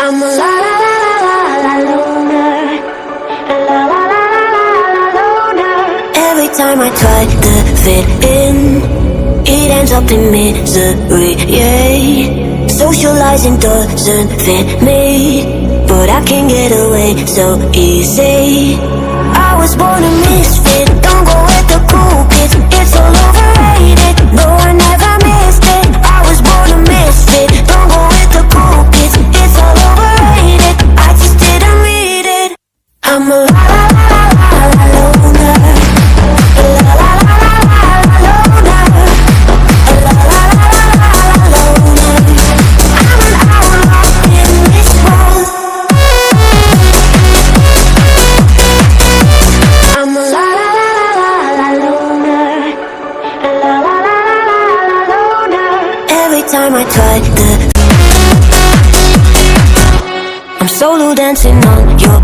I'm a la la la la la la loner. La la la la la la loner. Every time I try to fit in, it ends up in misery, yeah. Socializing doesn't fit me, but I can get away so easy. I was born a misfit, don't go with the cool kids. It's all overrated, no I never missed it. I was born a misfit, don't go with the cool kids. It's all overrated, I just didn't read it. I'm a la la la la la loner. La la la la la la loner. La la la la la la loner. I'm an outlaw in this world. I'm a la la la la la loner. La la la la la loner. Every time I try to, I'm solo dancing on your